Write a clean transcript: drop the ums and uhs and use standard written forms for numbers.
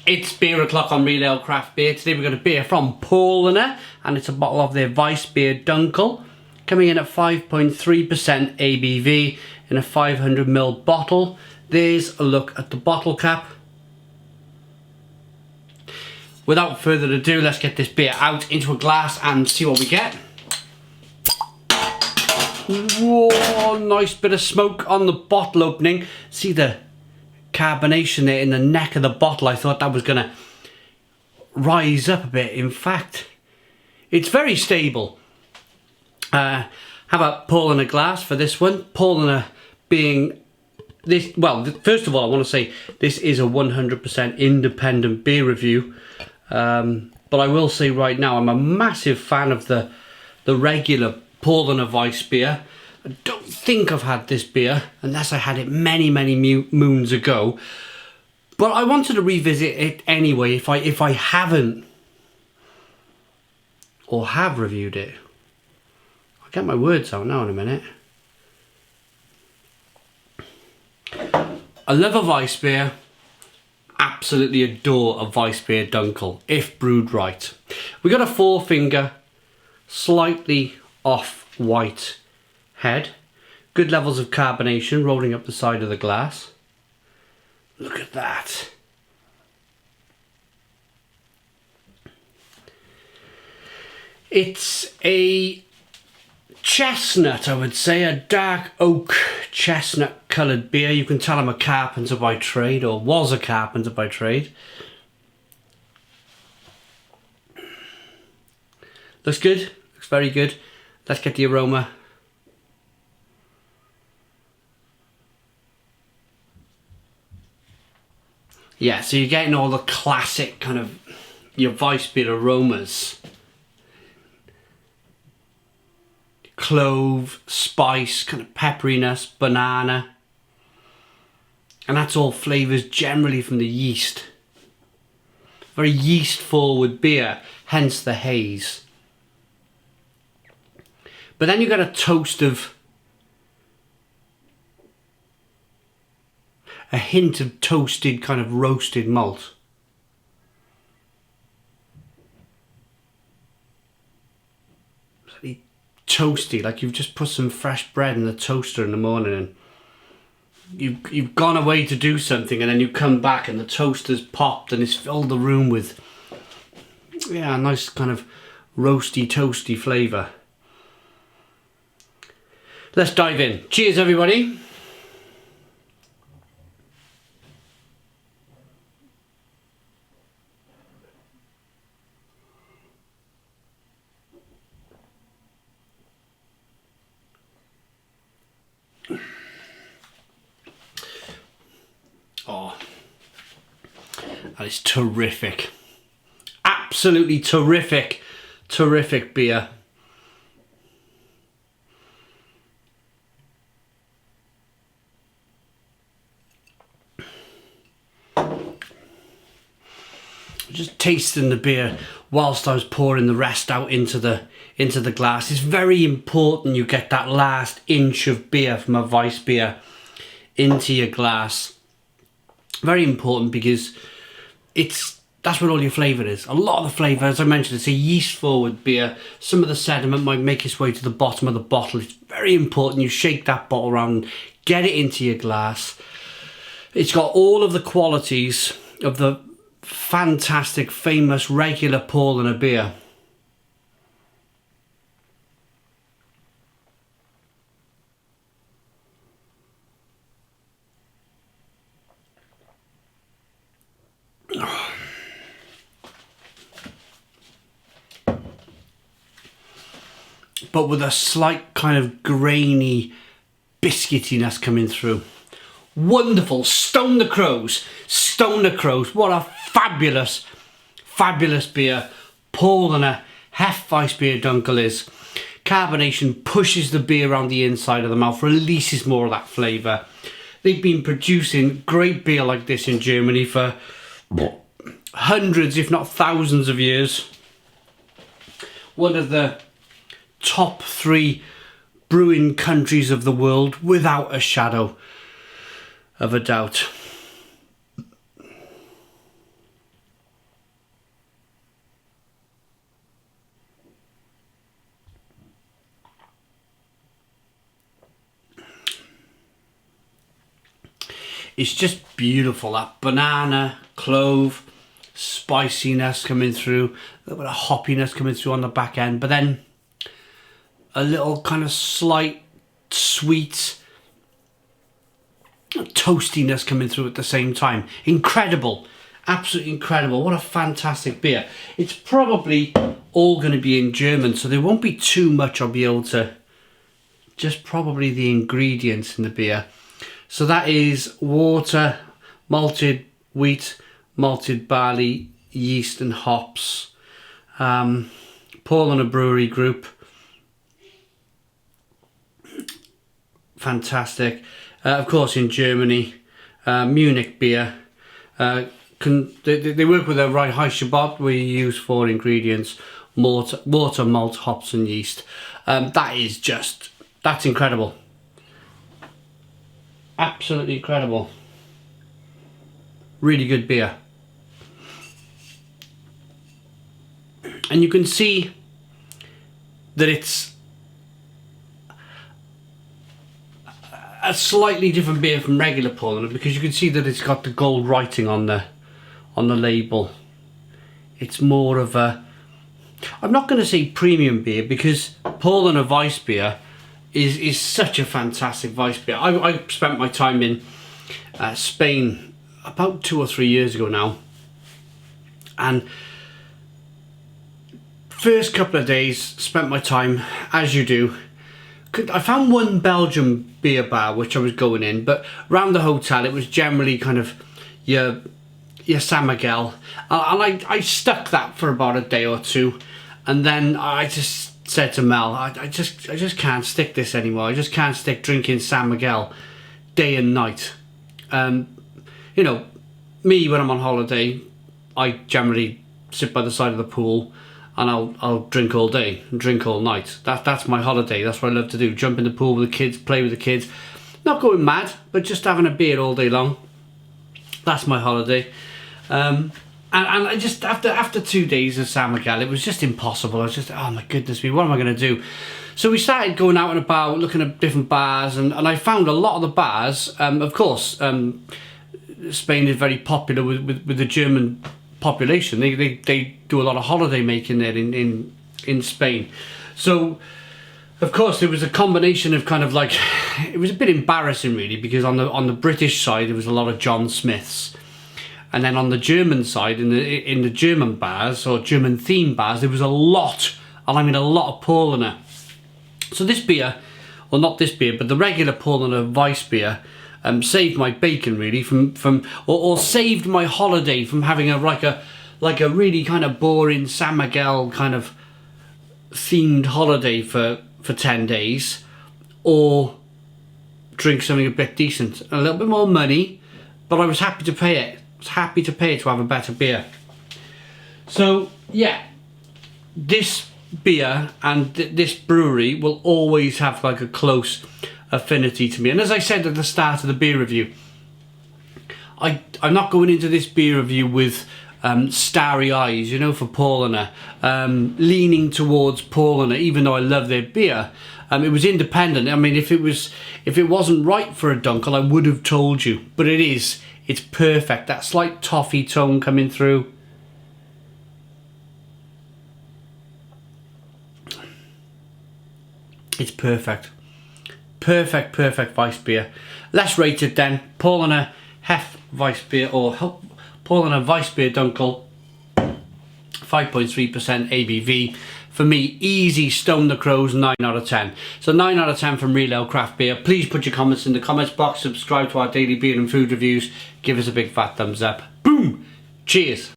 It's beer o'clock on Real Ale Craft Beer. Today we've got a beer from Paulaner, and it's a bottle of their Weissbier Dunkel, coming in at 5.3% ABV in a 500ml bottle. There's a look at the bottle cap. Without further ado, let's get this beer out into a glass and see what we get. Whoa, nice bit of smoke on the bottle opening. See the carbonation there in the neck of the bottle. I thought that was going to rise up a bit. In fact, it's very stable. Have a Paulaner glass for this one. Paulaner being this, well, first of all, I want to say this is a 100% independent beer review. But I will say right now, I'm a massive fan of the regular Paulaner Weissbier. I don't think I've had this beer unless I had it many moons ago, but I wanted to revisit it anyway if I haven't or have reviewed it. I'll get my words out now in a minute. I love a Weissbier. Absolutely adore a Weissbier Dunkel if brewed right. We got a 4-finger, slightly off white head, good levels of carbonation rolling up the side of the glass. Look at that. It's a chestnut, I would say, a dark oak chestnut coloured beer. You can tell I'm a carpenter by trade, or was a carpenter by trade. Looks good, looks very good. Let's get the aroma. Yeah, so you're getting all the classic kind of your Weissbier aromas. Clove, spice, kind of pepperiness, banana. And that's all flavours generally from the yeast. Very yeast forward beer, hence the haze. But then you got a toast of, a hint of toasted kind of roasted malt. Really toasty, like you've just put some fresh bread in the toaster in the morning and you've gone away to do something, and then you come back and the toaster's popped and it's filled the room with, yeah, a nice kind of roasty toasty flavour. Let's dive in. Cheers, everybody. Oh, that is terrific. Absolutely terrific, terrific beer. Just tasting the beer whilst I was pouring the rest out into the glass. It's very important you get that last inch of beer from a Weissbier into your glass. Very important, because that's where all your flavour is. A lot of the flavour, as I mentioned, it's a yeast forward beer. Some of the sediment might make its way to the bottom of the bottle. It's very important you shake that bottle around, get it into your glass. It's got all of the qualities of the fantastic, famous, regular Paulaner beer. But with a slight kind of grainy biscuitiness coming through. Wonderful. Stone the Crows. Stone the Crows. What a fabulous, fabulous beer Paulaner Weissbier Dunkel is. Carbonation pushes the beer around the inside of the mouth, releases more of that flavour. They've been producing great beer like this in Germany for hundreds, if not thousands of years. One of the top 3 brewing countries of the world, without a shadow of a doubt. It's just beautiful. That banana, clove, spiciness coming through, a little bit of hoppiness coming through on the back end, but then a little kind of slight sweet toastiness coming through at the same time. Incredible. Absolutely incredible. What a fantastic beer. It's probably all going to be in German, so there won't be too much I'll be able to, just probably the ingredients in the beer. So that is water, malted wheat, malted barley, yeast and hops. Paulaner Brewery Group. Fantastic. Of course in Germany. Munich beer. They work with a Reinheitsgebot where you use 4 ingredients: water, malt, hops and yeast. That's incredible. Absolutely incredible. Really good beer. And you can see that it's a slightly different beer from regular Paulaner, because you can see that it's got the gold writing on the label. It's more of a, I'm not going to say premium beer, because Paulaner Weissbier is such a fantastic Weissbier. I spent my time in Spain about 2 or 3 years ago now, and first couple of days spent my time, as you do. I found one Belgian beer bar which I was going in, but round the hotel it was generally kind of your San Miguel, and I stuck that for about a day or two, and then I just said to Mel, I just can't stick this anymore. I just can't stick drinking San Miguel day and night. You know, me when I'm on holiday, I generally sit by the side of the pool and I'll drink all day and drink all night. That's my holiday. That's what I love to do. Jump in the pool with the kids, play with the kids. Not going mad, but just having a beer all day long. That's my holiday. And I just, after 2 days of San Miguel, it was just impossible. I was just, oh my goodness me, what am I going to do? So we started going out and about, looking at different bars, and I found a lot of the bars, of course, Spain is very popular with the German population. They do a lot of holiday making there in Spain. So of course there was a combination of kind of like, it was a bit embarrassing really, because on the British side there was a lot of John Smiths, and then on the German side, in the German bars or German themed bars, there was a lot, and I mean a lot of Paulaner. So this beer, or not this beer, but the regular Paulaner Weissbier, saved my bacon really or saved my holiday from having a really kind of boring San Miguel kind of themed holiday for 10 days, or drink something a bit decent, a little bit more money, but I was happy to pay it. I was happy to pay it to have a better beer. So yeah, this beer and this brewery will always have like a close affinity to me. And as I said at the start of the beer review, I'm not going into this beer review with starry eyes, you know, for Paulaner, leaning towards Paulaner, even though I love their beer. It was independent. I mean, if it wasn't right for a Dunkel, I would have told you, but it's perfect. That slight toffee tone coming through. It's perfect. Perfect Weissbier. Let's rate it then. Paulaner Hef Weissbier, or Paulaner Weissbier Dunkel, 5.3% ABV. For me, easy Stone the Crows, 9 out of 10. So 9 out of 10 from Real Ale Craft Beer. Please put your comments in the comments box. Subscribe to our daily beer and food reviews. Give us a big fat thumbs up. Boom! Cheers!